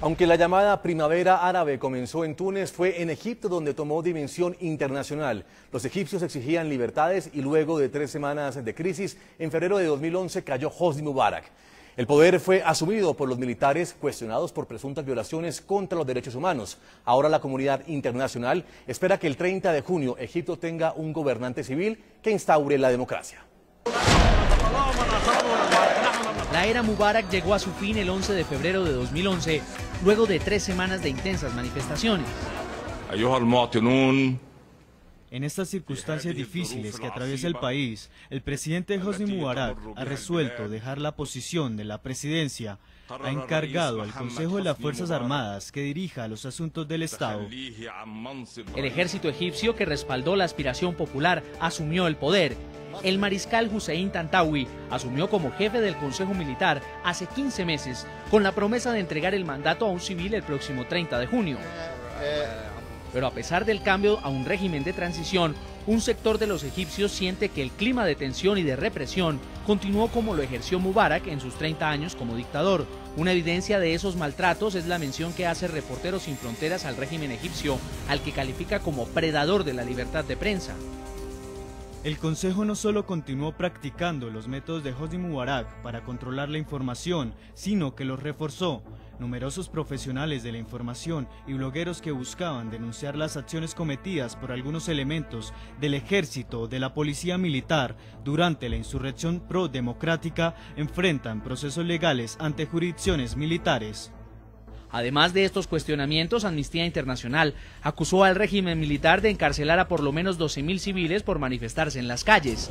Aunque la llamada primavera árabe comenzó en Túnez, fue en Egipto donde tomó dimensión internacional. Los egipcios exigían libertades y luego de 3 semanas de crisis, en febrero de 2011 cayó Hosni Mubarak. El poder fue asumido por los militares cuestionados por presuntas violaciones contra los derechos humanos. Ahora la comunidad internacional espera que el 30 de junio Egipto tenga un gobernante civil que instaure la democracia. La era Mubarak llegó a su fin el 11 de febrero de 2011, luego de 3 semanas de intensas manifestaciones. En estas circunstancias difíciles que atraviesa el país, el presidente Hosni Mubarak ha resuelto dejar la posición de la presidencia. Ha encargado al Consejo de las Fuerzas Armadas que dirija los asuntos del Estado. El ejército egipcio, que respaldó la aspiración popular, asumió el poder. El mariscal Hussein Tantawi asumió como jefe del Consejo Militar hace 15 meses, con la promesa de entregar el mandato a un civil el próximo 30 de junio. Pero a pesar del cambio a un régimen de transición, un sector de los egipcios siente que el clima de tensión y de represión continuó como lo ejerció Mubarak en sus 30 años como dictador. Una evidencia de esos maltratos es la mención que hace Reporteros Sin Fronteras al régimen egipcio, al que califica como predador de la libertad de prensa. El Consejo no solo continuó practicando los métodos de Hosni Mubarak para controlar la información, sino que los reforzó. Numerosos profesionales de la información y blogueros que buscaban denunciar las acciones cometidas por algunos elementos del ejército o de la policía militar durante la insurrección pro-democrática enfrentan procesos legales ante jurisdicciones militares. Además de estos cuestionamientos, Amnistía Internacional acusó al régimen militar de encarcelar a por lo menos 12.000 civiles por manifestarse en las calles.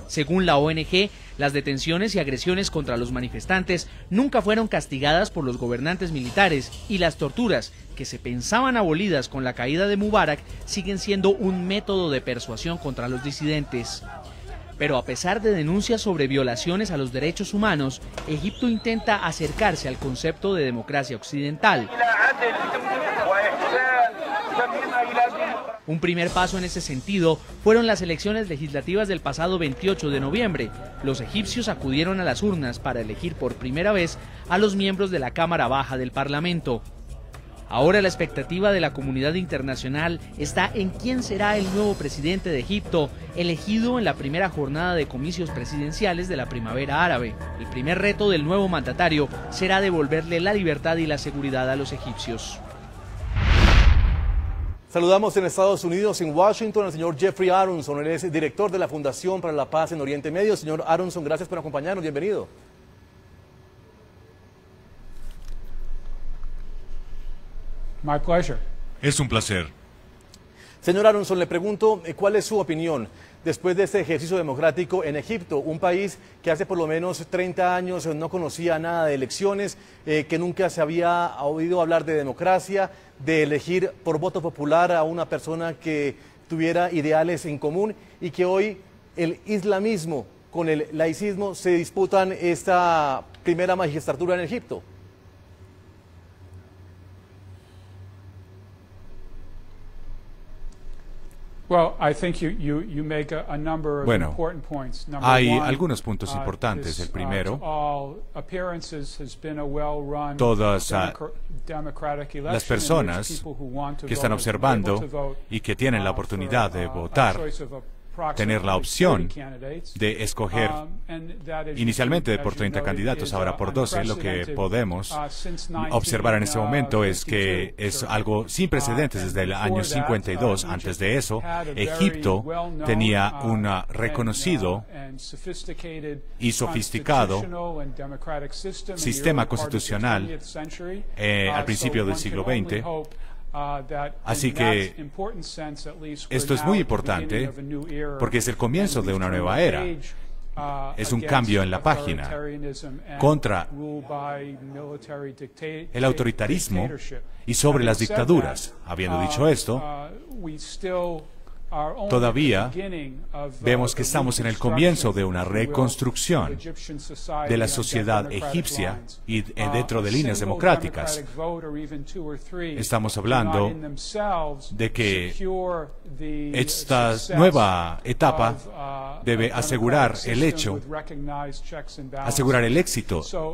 Según la ONG, las detenciones y agresiones contra los manifestantes nunca fueron castigadas por los gobernantes militares y las torturas, que se pensaban abolidas con la caída de Mubarak, siguen siendo un método de persuasión contra los disidentes. Pero a pesar de denuncias sobre violaciones a los derechos humanos, Egipto intenta acercarse al concepto de democracia occidental. Un primer paso en ese sentido fueron las elecciones legislativas del pasado 28 de noviembre. Los egipcios acudieron a las urnas para elegir por primera vez a los miembros de la Cámara Baja del Parlamento. Ahora la expectativa de la comunidad internacional está en quién será el nuevo presidente de Egipto, elegido en la primera jornada de comicios presidenciales de la primavera árabe. El primer reto del nuevo mandatario será devolverle la libertad y la seguridad a los egipcios. Saludamos en Estados Unidos, en Washington, al señor Jeffrey Aronson. Él es director de la Fundación para la Paz en Oriente Medio. Señor Aronson, gracias por acompañarnos. Bienvenido. My pleasure. Es un placer. Señor Aronson, le pregunto cuál es su opinión después de este ejercicio democrático en Egipto, un país que hace por lo menos 30 años no conocía nada de elecciones, que nunca se había oído hablar de democracia, de elegir por voto popular a una persona que tuviera ideales en común y que hoy el islamismo con el laicismo se disputan esta primera magistratura en Egipto. Bueno, hay algunos puntos importantes. El primero, todas las personas que están observando y que tienen la oportunidad de votar, tener la opción de escoger inicialmente por 30 candidatos, ahora por 12. Lo que podemos observar en este momento es que es algo sin precedentes desde el año 52. Antes de eso, Egipto tenía un reconocido y sofisticado sistema constitucional al principio del siglo XX. Así que esto es muy importante porque es el comienzo de una nueva era. Es un cambio en la página contra el autoritarismo y sobre las dictaduras. Habiendo dicho esto, todavía vemos que estamos en el comienzo de una reconstrucción de la sociedad egipcia y dentro de líneas democráticas. Estamos hablando de que esta nueva etapa debe asegurar el éxito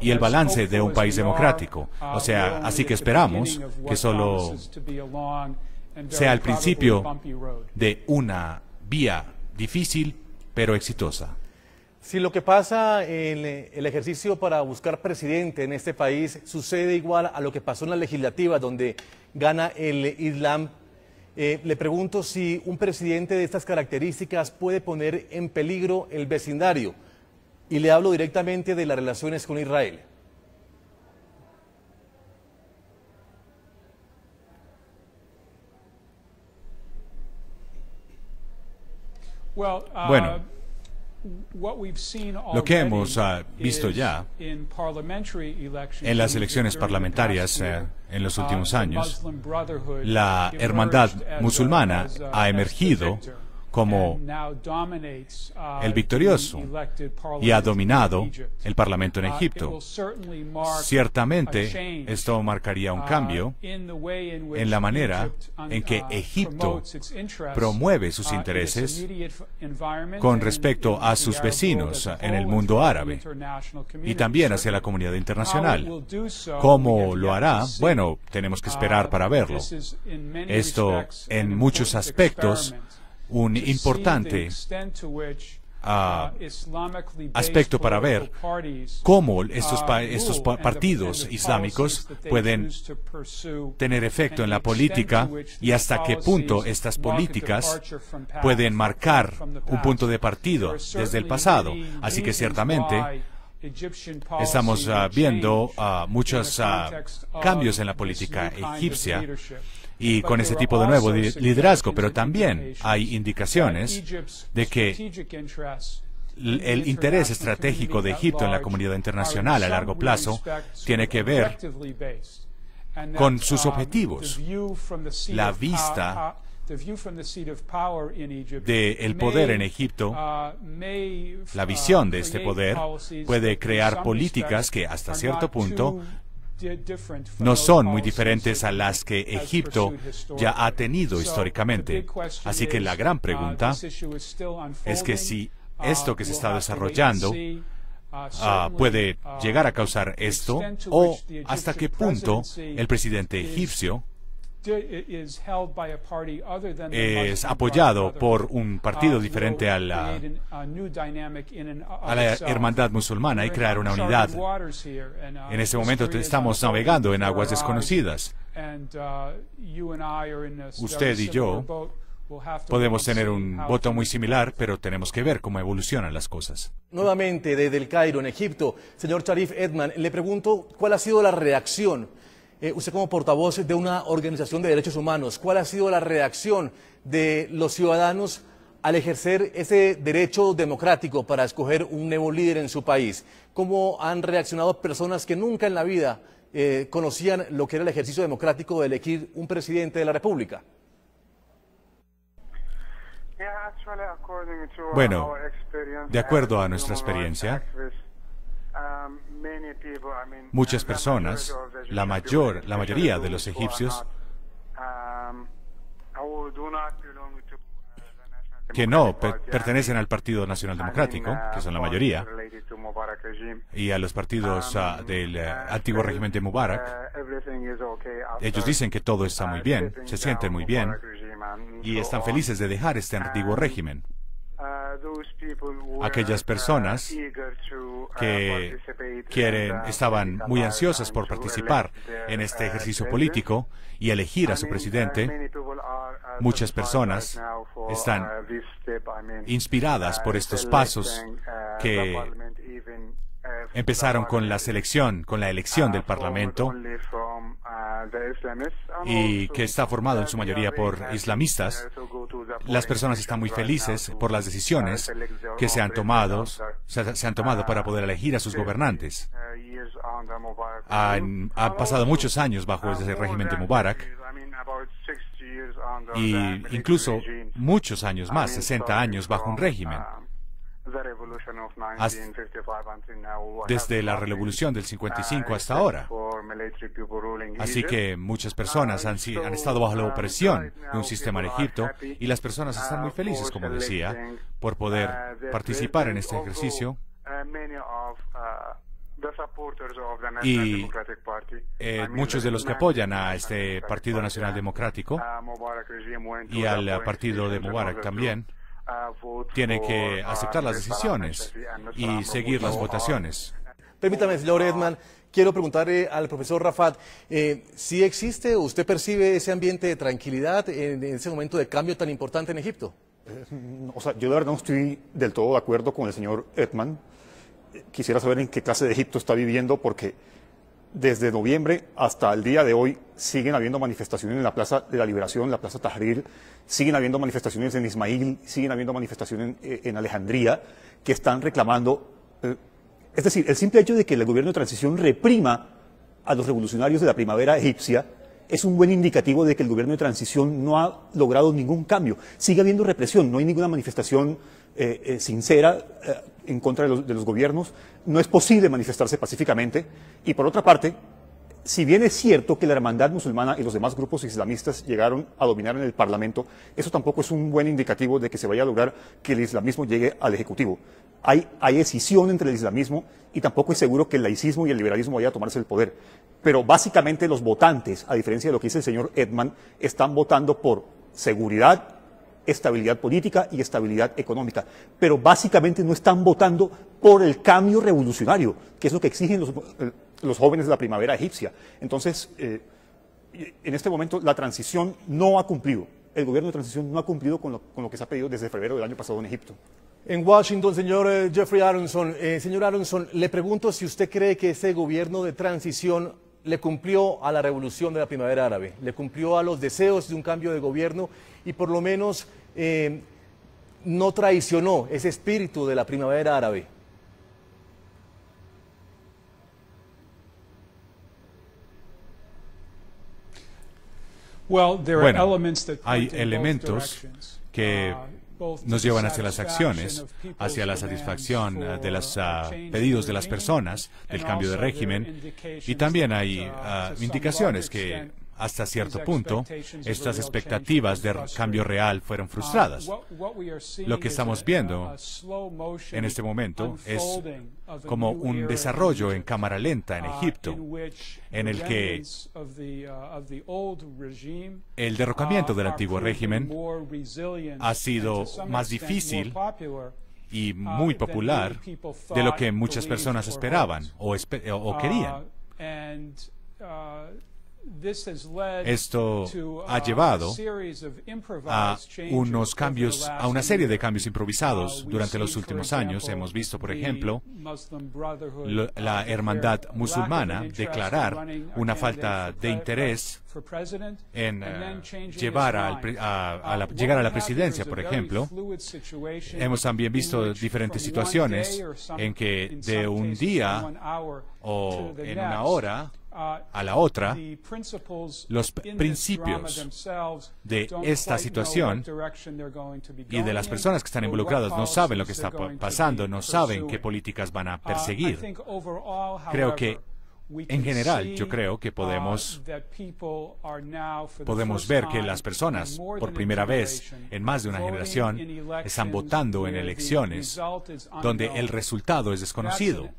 y el balance de un país democrático. O sea, así que esperamos que solo sea el principio de una vía difícil pero exitosa. Si lo que pasa en el ejercicio para buscar presidente en este país sucede igual a lo que pasó en la legislativa donde gana el Islam, le pregunto si un presidente de estas características puede poner en peligro el vecindario. Y le hablo directamente de las relaciones con Israel. Bueno, lo que hemos visto ya en las elecciones parlamentarias en los últimos años, la hermandad musulmana ha emergido como el victorioso y ha dominado el Parlamento en Egipto. Ciertamente, esto marcaría un cambio en la manera en que Egipto promueve sus intereses con respecto a sus vecinos en el mundo árabe y también hacia la comunidad internacional. ¿Cómo lo hará? Bueno, tenemos que esperar para verlo. Esto, en muchos aspectos, un importante aspecto para ver cómo estos partidos islámicos pueden tener efecto en la política y hasta qué punto estas políticas pueden marcar un punto de partida desde el pasado. Así que ciertamente estamos viendo muchos cambios en la política egipcia y con ese tipo de nuevo liderazgo, pero también hay indicaciones de que el interés estratégico de Egipto en la comunidad internacional a largo plazo tiene que ver con sus objetivos. La vista del poder en Egipto, la visión de este poder puede crear políticas que hasta cierto punto no son muy diferentes a las que Egipto ya ha tenido históricamente. Así que la gran pregunta es que si esto que se está desarrollando puede llegar a causar esto, o hasta qué punto el presidente egipcio es apoyado por un partido diferente a la hermandad musulmana y crear una unidad. En este momento estamos navegando en aguas desconocidas. Usted y yo podemos tener un voto muy similar, pero tenemos que ver cómo evolucionan las cosas. Nuevamente, desde el Cairo, en Egipto, señor Sharif Edman, le pregunto cuál ha sido la reacción, usted como portavoz de una organización de derechos humanos, cuál ha sido la reacción de los ciudadanos al ejercer ese derecho democrático para escoger un nuevo líder en su país. ¿Cómo han reaccionado personas que nunca en la vida conocían lo que era el ejercicio democrático de elegir un presidente de la República? Bueno, de acuerdo a nuestra experiencia, muchas personas, la mayoría de los egipcios, que no pertenecen al Partido Nacional Democrático, que son la mayoría, y a los partidos del antiguo régimen de Mubarak, ellos dicen que todo está muy bien, se sienten muy bien, y están felices de dejar este antiguo régimen. Aquellas personas que estaban muy ansiosas por participar en este ejercicio político y elegir a su presidente, muchas personas están inspiradas por estos pasos que empezaron con la elección del Parlamento, y que está formado en su mayoría por islamistas. Las personas están muy felices por las decisiones que se han tomado para poder elegir a sus gobernantes. Han pasado muchos años bajo ese régimen de Mubarak, y incluso muchos años más, 60 años bajo un régimen. Desde la revolución del 55 hasta ahora. Así que muchas personas han estado bajo la opresión de un sistema en Egipto y las personas están muy felices, como decía, por poder participar en este ejercicio. Y muchos de los que apoyan a este Partido Nacional Democrático y al partido de Mubarak también tienen que aceptar las decisiones y seguir las votaciones. Permítame, señor Edman, quiero preguntarle al profesor Rafat, si existe o usted percibe ese ambiente de tranquilidad en ese momento de cambio tan importante en Egipto. O sea, yo de verdad no estoy del todo de acuerdo con el señor Edman. Quisiera saber en qué clase de Egipto está viviendo, porque desde noviembre hasta el día de hoy siguen habiendo manifestaciones en la Plaza de la Liberación, la Plaza Tahrir, siguen habiendo manifestaciones en Ismail, siguen habiendo manifestaciones en Alejandría que están reclamando, es decir, el simple hecho de que el gobierno de transición reprima a los revolucionarios de la primavera egipcia es un buen indicativo de que el gobierno de transición no ha logrado ningún cambio. Sigue habiendo represión, no hay ninguna manifestación sincera en contra de los gobiernos, no es posible manifestarse pacíficamente. Y por otra parte, si bien es cierto que la hermandad musulmana y los demás grupos islamistas llegaron a dominar en el Parlamento, eso tampoco es un buen indicativo de que se vaya a lograr que el islamismo llegue al Ejecutivo. Hay escisión entre el islamismo y tampoco es seguro que el laicismo y el liberalismo vayan a tomarse el poder. Pero básicamente los votantes, a diferencia de lo que dice el señor Edman, están votando por seguridad, estabilidad política y estabilidad económica, pero básicamente no están votando por el cambio revolucionario, que es lo que exigen los jóvenes de la primavera egipcia. Entonces, en este momento la transición no ha cumplido, el gobierno de transición no ha cumplido con lo que se ha pedido desde febrero del año pasado en Egipto. En Washington, señor Jeffrey Aronson, le pregunto si usted cree que ese gobierno de transición le cumplió a la revolución de la primavera árabe, le cumplió a los deseos de un cambio de gobierno y por lo menos no traicionó ese espíritu de la primavera árabe. Bueno, hay elementos que nos llevan hacia las acciones, hacia la satisfacción de los pedidos de las personas, del cambio de régimen, y también hay indicaciones que hasta cierto punto estas expectativas de cambio real fueron frustradas. Lo que estamos viendo en este momento es como un desarrollo en cámara lenta en Egipto, en el que el derrocamiento del antiguo régimen ha sido más difícil y muy popular de lo que muchas personas esperaban o querían. Esto ha llevado a una serie de cambios improvisados durante los últimos años. Hemos visto, por ejemplo, la hermandad musulmana declarar una falta de interés en llegar a la presidencia, por ejemplo. Hemos también visto diferentes situaciones en que de un día o en una hora a la otra, los principios de esta situación y de las personas que están involucradas no saben lo que está pasando, no saben qué políticas van a perseguir. Creo que en general, yo creo que podemos ver que las personas, por primera vez en más de una generación, están votando en elecciones donde el resultado es desconocido.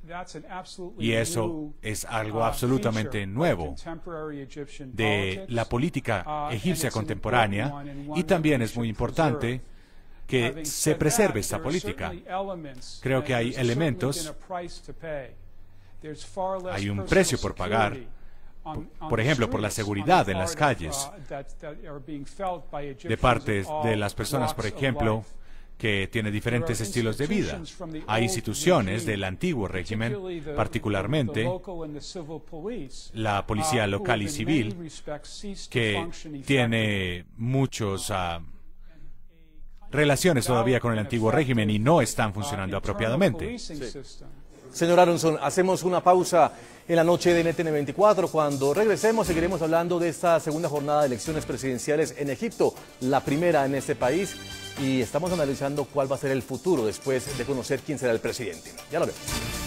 Y eso es algo absolutamente nuevo de la política egipcia contemporánea, y también es muy importante que se preserve esta política. Creo que hay elementos. Hay un precio por pagar, por ejemplo, por la seguridad en las calles, de parte de las personas, por ejemplo, que tienen diferentes estilos de vida. Hay instituciones del antiguo régimen, particularmente la policía local y civil, que tiene muchas relaciones todavía con el antiguo régimen y no están funcionando apropiadamente. Señor Aronson, hacemos una pausa en la noche de NTN 24. Cuando regresemos seguiremos hablando de esta segunda jornada de elecciones presidenciales en Egipto, la primera en este país, y estamos analizando cuál va a ser el futuro después de conocer quién será el presidente. Ya lo vemos.